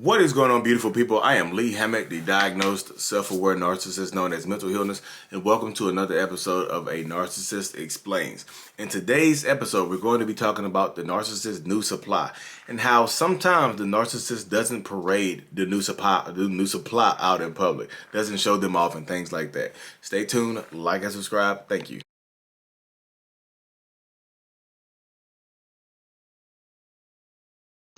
What is going on, beautiful people? I am Lee Hammock, the diagnosed self-aware narcissist known as mental illness, and welcome to another episode of A Narcissist Explains. In today's episode, we're going to be talking about the narcissist's new supply and how sometimes the narcissist doesn't parade the new supply out in public, doesn't show them off and things like that. Stay tuned, like and subscribe. Thank you.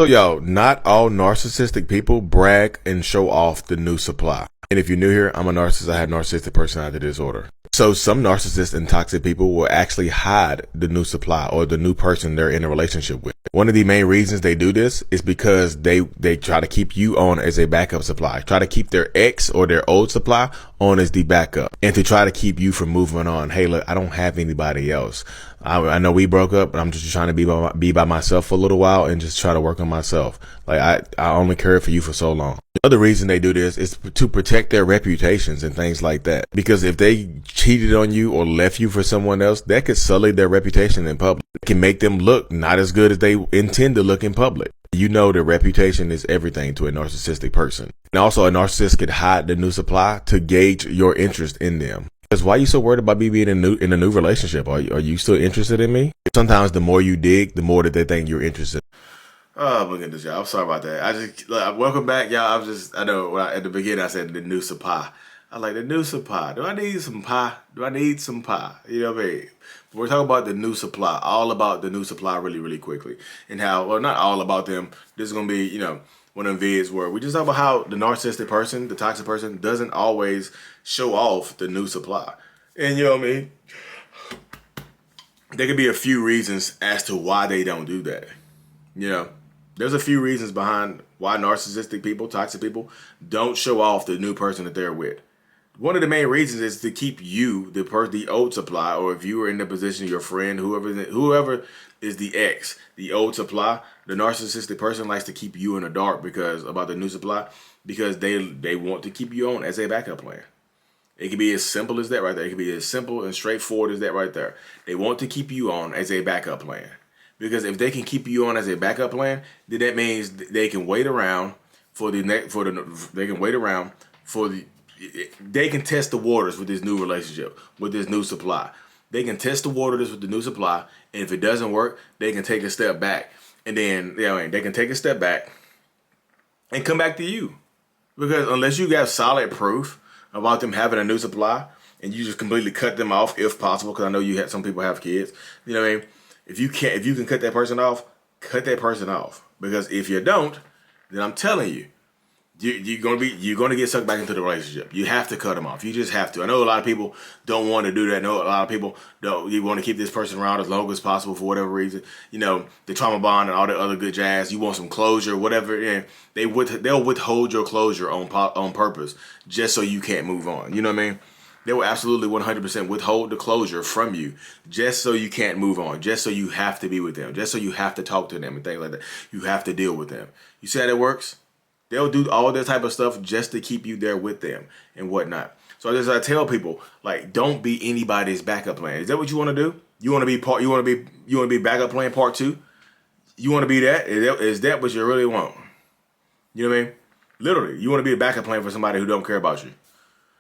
So y'all, not all narcissistic people brag and show off the new supply. And if you're new here, I'm a narcissist. I have narcissistic personality disorder. So some narcissists and toxic people will actually hide the new supply or the new person they're in a relationship with. One of the main reasons they do this is because they try to keep you on as a backup supply, try to keep their ex or their old supply on as the backup, and to try to keep you from moving on. Hey, look, I don't have anybody else. I know we broke up, but I'm just trying to be by myself for a little while and just try to work on myself. Like I only cared for you for so long. The other reason they do this is to protect their reputations and things like that. Because if they cheated on you or left you for someone else, that could sully their reputation in public. It can make them look not as good as they intend to look in public. You know their reputation is everything to a narcissistic person. And also a narcissist could hide the new supply to gauge your interest in them. Because why are you so worried about me being in a new relationship? Are you still interested in me? Sometimes the more you dig, the more that they think you're interested. Oh my goodness, y'all. I'm sorry about that. Welcome back, y'all. I know at the beginning I said the new supply. I like the new supply. Do I need some pie? Do I need some pie? You know what I mean? But we're talking about the new supply, all about the new supply really, really quickly. And how, well, not all about them. This is going to be, one of the vids where we just talk about how the narcissistic person, the toxic person, doesn't always show off the new supply. And you know what I mean? There could be a few reasons as to why they don't do that. There's a few reasons behind why narcissistic people, toxic people, don't show off the new person that they're with. One of the main reasons is to keep you, the old supply, or if you were in the position of your friend, whoever is the ex, the old supply, the narcissistic person likes to keep you in the dark about the new supply, because they want to keep you on as a backup plan. It can be as simple as that right there. It can be as simple and straightforward as that right there. They want to keep you on as a backup plan. Because if they can keep you on as a backup plan, then that means they can wait around they can test the waters with this new relationship, with this new supply. They can test the waters with the new supply, and if it doesn't work, they can take a step back. And then, they can take a step back and come back to you. Because unless you got solid proof about them having a new supply, and you just completely cut them off if possible, because I know some people have kids, you know what I mean? If you can cut that person off, cut that person off. Because if you don't, then I'm telling you, you're gonna get sucked back into the relationship. You have to cut them off. You just have to. I know a lot of people don't want to do that. I know a lot of people don't. You want to keep this person around as long as possible for whatever reason. The trauma bond and all the other good jazz. You want some closure, whatever. And they'll withhold your closure on purpose just so you can't move on. You know what I mean? They will absolutely 100% withhold the closure from you just so you can't move on, just so you have to be with them, just so you have to talk to them and things like that. You have to deal with them. You see how that works? They'll do all that type of stuff just to keep you there with them and whatnot. So as I tell people, don't be anybody's backup plan. Is that what you want to do? You want to be backup plan part 2? You want to be that? Is that what you really want? You know what I mean? Literally, you want to be a backup plan for somebody who don't care about you.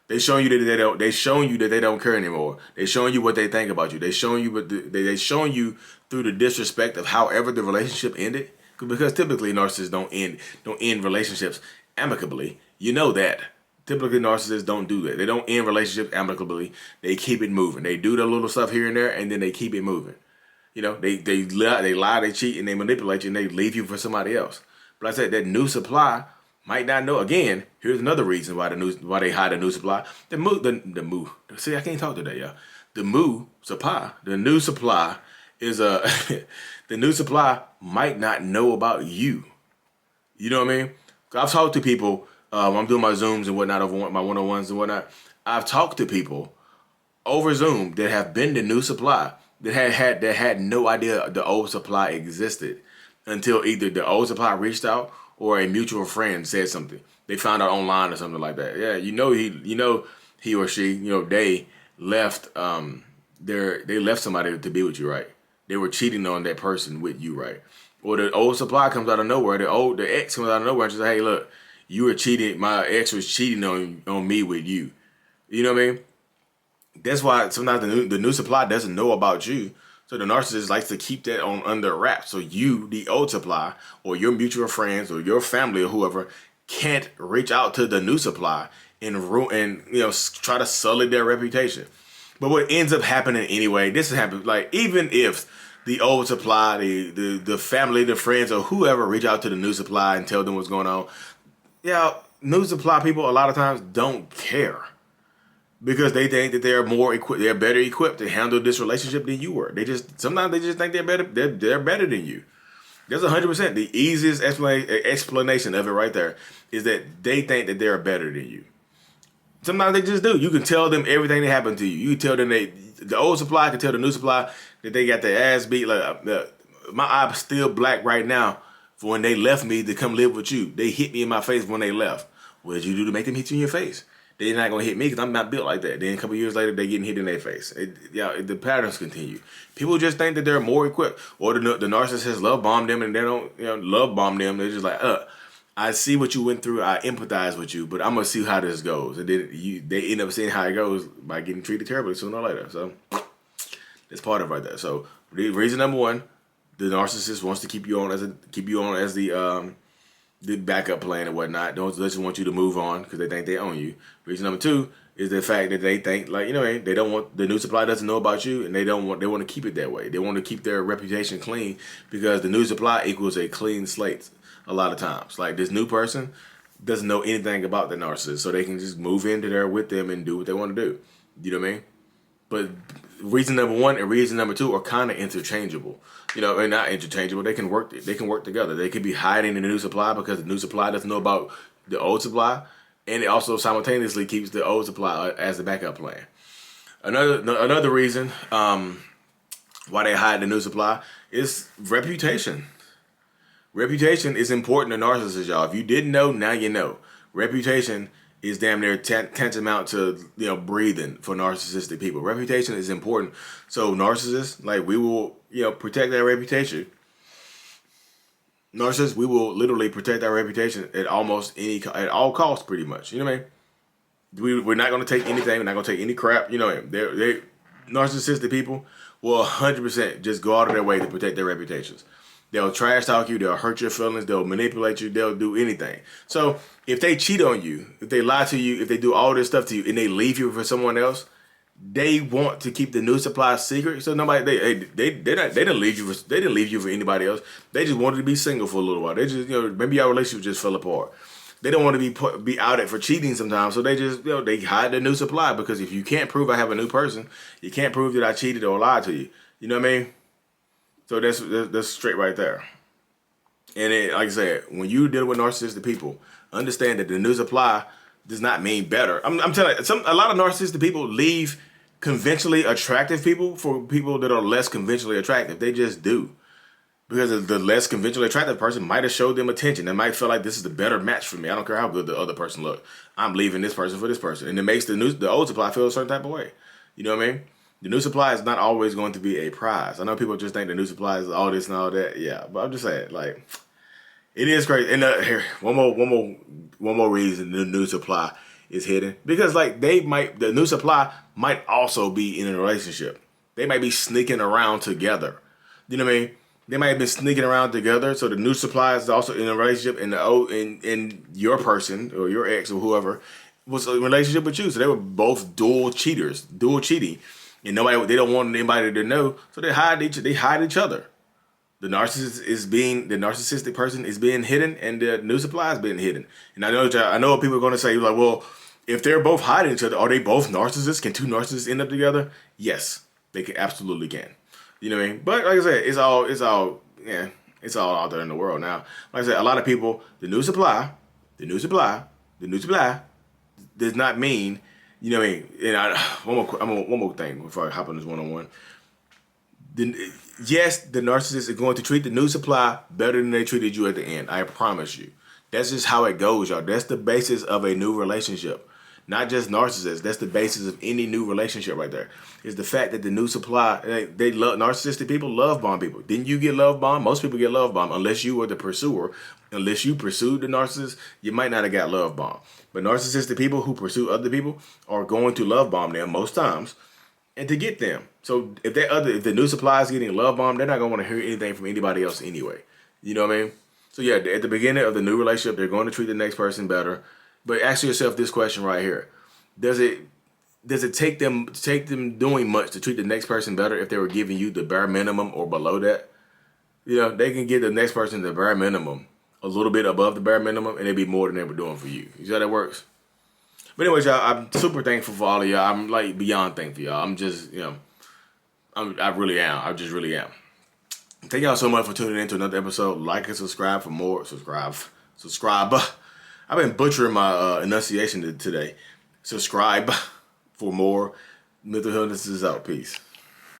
They showing you that they don't care anymore. They showing you what they think about you. They showing you through the disrespect of however the relationship ended. Because typically narcissists don't end relationships amicably. You know that. Typically narcissists don't do that. They don't end relationships amicably. They keep it moving. They do the little stuff here and there, and then they keep it moving. They lie, they cheat, and they manipulate you, and they leave you for somebody else. But I said that new supply might not know. Again, here's another reason why they hide the new supply. See, I can't talk today, y'all. The new supply is the new supply might not know about you. You know what I mean? I've talked to people. I'm doing my Zooms and whatnot, over my one-on-ones and whatnot. I've talked to people over Zoom that have been the new supply that had no idea the old supply existed until either the old supply reached out or a mutual friend said something. They found out online or something like that. Yeah, he or she, they left they left somebody to be with you, right? They were cheating on that person with you, right? Or the old supply comes out of nowhere. The ex comes out of nowhere and just say, hey, look, you were cheating. My ex was cheating on me with you. You know what I mean? That's why sometimes the new supply doesn't know about you. So the narcissist likes to keep that on under wraps. So you, the old supply, or your mutual friends, or your family, or whoever, can't reach out to the new supply and try to sully their reputation. But what ends up happening anyway, this has happened. Like even if the old supply, the family, the friends, or whoever reach out to the new supply and tell them what's going on, new supply people a lot of times don't care. Because they think that they're better equipped to handle this relationship than you were. Sometimes they just think they're better. They're better than you. That's 100%. The easiest explanation of it right there is that they think that they're better than you. Sometimes they just do. You can tell them everything that happened to you. You can tell them the old supply can tell the new supply that they got their ass beat. Like my eye's still black right now for when they left me to come live with you. They hit me in my face when they left. What did you do to make them hit you in your face? They're not going to hit me because I'm not built like that. Then a couple years later, they're getting hit in their face. The patterns continue. People just think that they're more equipped. Or the narcissist love bomb them and they don't love bomb them. They're just like, I see what you went through. I empathize with you, but I'm going to see how this goes. And then they end up seeing how it goes by getting treated terribly sooner or later. So that's part of it right there. So reason number one, the narcissist wants to keep you on as the backup plan and whatnot. They just want you to move on because they think they own you. Reason number two is the fact that they think they don't want the new supply doesn't know about you and they want to keep it that way. They want to keep their reputation clean because the new supply equals a clean slate a lot of times. Like this new person doesn't know anything about the narcissist, so they can just move into there with them and do what they want to do. You know what I mean? But reason number one and reason number two are kind of interchangeable. And not interchangeable. They can work together. They could be hiding in the new supply because the new supply doesn't know about the old supply, and it also simultaneously keeps the old supply as the backup plan. Another reason why they hide the new supply is reputation. Reputation is important to narcissists, y'all. If you didn't know, now you know. Reputation is damn near tantamount to breathing for narcissistic people. Reputation is important. So narcissists, we will protect their reputation. Narcissists, we will literally protect our reputation at all costs, pretty much. You know what I mean? We're not going to take anything. We're not going to take any crap. They're narcissistic people will 100% just go out of their way to protect their reputations. They'll trash talk you. They'll hurt your feelings. They'll manipulate you. They'll do anything. So if they cheat on you, if they lie to you, if they do all this stuff to you, and they leave you for someone else, they want to keep the new supply secret. So nobody they didn't leave you for anybody else. They just wanted to be single for a little while. They just maybe our relationship just fell apart. They don't want to be outed for cheating sometimes. So they just they hide the new supply because if you can't prove I have a new person, you can't prove that I cheated or lied to you. You know what I mean? So that's straight right there. And like I said, when you deal with narcissistic people, understand that the new supply does not mean better. I'm telling you, a lot of narcissistic people leave conventionally attractive people for people that are less conventionally attractive. They just do. Because the less conventionally attractive person might have showed them attention. They might feel like this is the better match for me. I don't care how good the other person look. I'm leaving this person for this person. And it makes the old supply feel a certain type of way. You know what I mean? The new supply is not always going to be a prize. I know people just think the new supply is all this and all that. Yeah, but I'm just saying, it is crazy. And here, one more reason the new supply is hidden because the new supply might also be in a relationship. They might be sneaking around together. You know what I mean? They might have been sneaking around together. So the new supply is also in a relationship, and your person or your ex or whoever was in a relationship with you. So they were both dual cheating. And they don't want anybody to know, so they hide each other. The narcissistic person is being hidden, and the new supply is being hidden. And I know what people are going to say, like, well, if they're both hiding each other, are they both narcissists? Can two narcissists end up together? Yes, they absolutely can. You know what I mean? But like I said, it's all out there in the world now. Like I said, a lot of people, the new supply does not mean. You know what I mean? And one more thing before I hop on this one-on-one. Yes, the narcissist is going to treat the new supply better than they treated you at the end. I promise you. That's just how it goes, y'all. That's the basis of a new relationship. Not just narcissists. That's the basis of any new relationship right there. Is the fact that the new supply, they love narcissistic people, love bomb people. Didn't you get love bomb? Most people get love bomb unless you were the pursuer. Unless you pursued the narcissist, you might not have got love bomb. But narcissistic people who pursue other people are going to love bomb them most times and to get them. So if the new supply is getting love bomb, they're not gonna want to hear anything from anybody else anyway. You know what I mean? So yeah, at the beginning of the new relationship, they're going to treat the next person better. But ask yourself this question right here: Does it take them doing much to treat the next person better if they were giving you the bare minimum or below that? You know, they can give the next person the bare minimum, a little bit above the bare minimum, and it'd be more than they were doing for you. You see how that works? But anyways, y'all, I'm super thankful for all of y'all. I'm like beyond thankful, y'all. I'm just, I really am. I just really am. Thank y'all so much for tuning in to another episode. Like and subscribe for more. Subscribe. I've been butchering my enunciation today. Subscribe for more. Mental Illness is out. Peace.